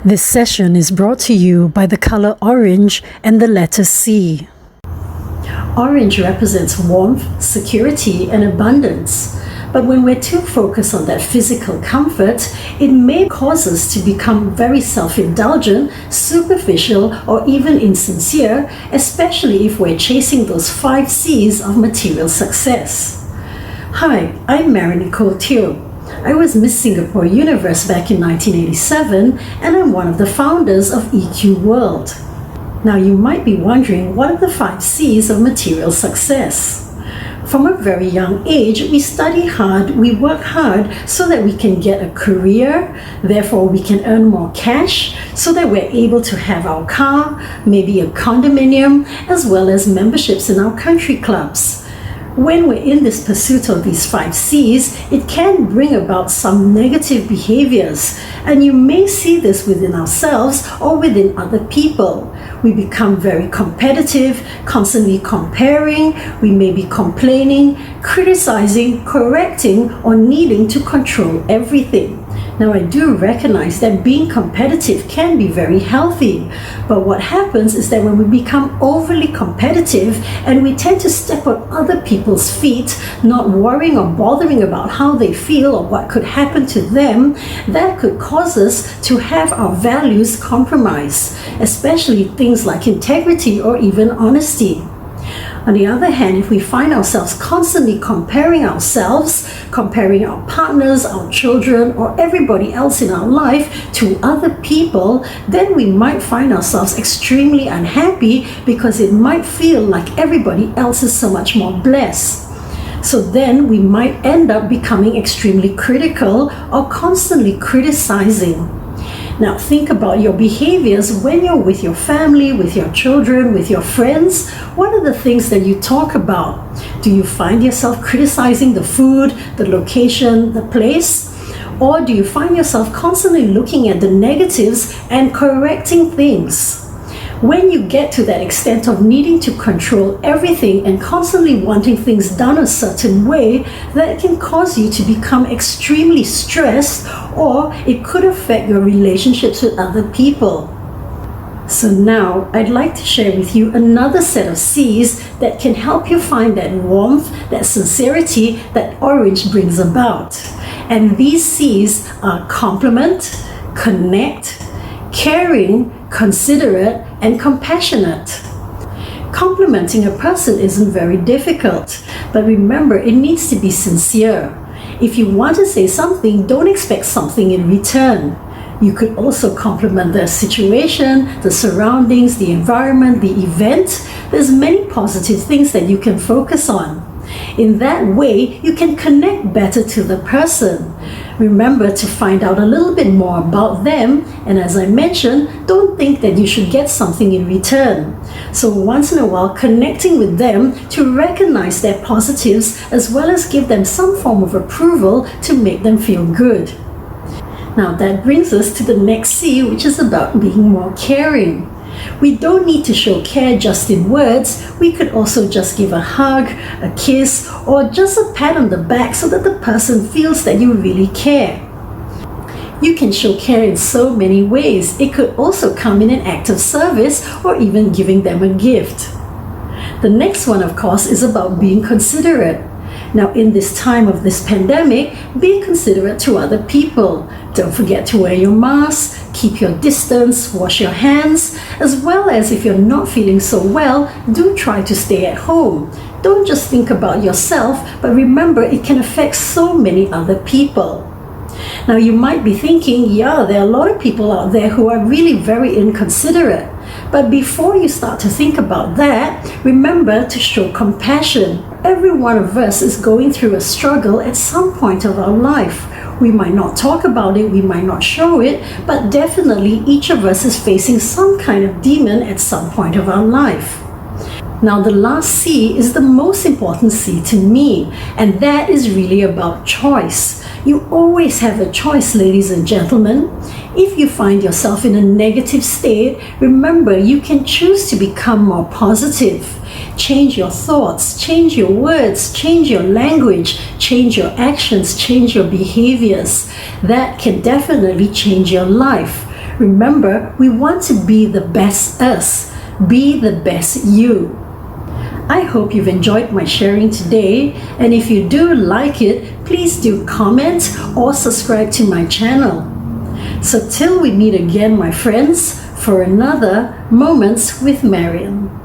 This session is brought to you by the color orange and the letter C. Orange represents warmth, security, and abundance. But when we're too focused on that physical comfort, it may cause us to become very self-indulgent, superficial, or even insincere, especially if we're chasing those 5 C's of material success. Hi, I'm Marion Nicole Teo. I was Ms Singapore Universe back in 1987, and I'm one of the founders of EQ World. Now you might be wondering, what are the 5 C's of material success? From a very young age, we study hard, we work hard so that we can get a career, therefore we can earn more cash, so that we're able to have our car, maybe a condominium, as well as memberships in our country clubs. When we're in this pursuit of these 5 C's, it can bring about some negative behaviors, and you may see this within ourselves or within other people. We become very competitive, constantly comparing, we may be complaining, criticizing, correcting, or needing to control everything. Now, I do recognize that being competitive can be very healthy, but what happens is that when we become overly competitive and we tend to step on other people's feet, not worrying or bothering about how they feel or what could happen to them, that could cause us to have our values compromised, especially things like integrity or even honesty. On the other hand, if we find ourselves constantly comparing ourselves, comparing our partners, our children, or everybody else in our life to other people, then we might find ourselves extremely unhappy because it might feel like everybody else is so much more blessed. So then we might end up becoming extremely critical or constantly criticizing. Now think about your behaviors when you're with your family, with your children, with your friends. What are the things that you talk about? Do you find yourself criticizing the food, the location, the place? Or do you find yourself constantly looking at the negatives and correcting things? When you get to that extent of needing to control everything and constantly wanting things done a certain way, that can cause you to become extremely stressed, or it could affect your relationships with other people. So now I'd like to share with you another set of C's that can help you find that warmth, that sincerity that orange brings about. And these C's are compliment, connect, caring, considerate, and compassionate. Complimenting a person isn't very difficult, but remember, it needs to be sincere. If you want to say something, don't expect something in return. You could also compliment the situation, the surroundings, the environment, the event. There's many positive things that you can focus on. In that way, you can connect better to the person. Remember to find out a little bit more about them, and as I mentioned, don't think that you should get something in return. So once in a while, connecting with them to recognize their positives as well as give them some form of approval to make them feel good. Now that brings us to the next C, which is about being more caring. We don't need to show care just in words. We could also just give a hug, a kiss, or just a pat on the back so that the person feels that you really care. You can show care in so many ways. It could also come in an act of service or even giving them a gift. The next one, of course, is about being considerate. Now, in this time of this pandemic, be considerate to other people. Don't forget to wear your mask, keep your distance, wash your hands, as well as if you're not feeling so well, do try to stay at home. Don't just think about yourself, but remember it can affect so many other people. Now, you might be thinking, yeah, there are a lot of people out there who are really very inconsiderate. But before you start to think about that, remember to show compassion. Every one of us is going through a struggle at some point of our life. We might not talk about it, we might not show it, but definitely each of us is facing some kind of demon at some point of our life. Now, the last C is the most important C to me, and that is really about choice. You always have a choice, ladies and gentlemen. If you find yourself in a negative state, remember you can choose to become more positive. Change your thoughts, change your words, change your language, change your actions, change your behaviors. That can definitely change your life. Remember, we want to be the best us, be the best you. I hope you've enjoyed my sharing today, and if you do like it, please do comment or subscribe to my channel. So till we meet again, my friends, for another Moments with Marion.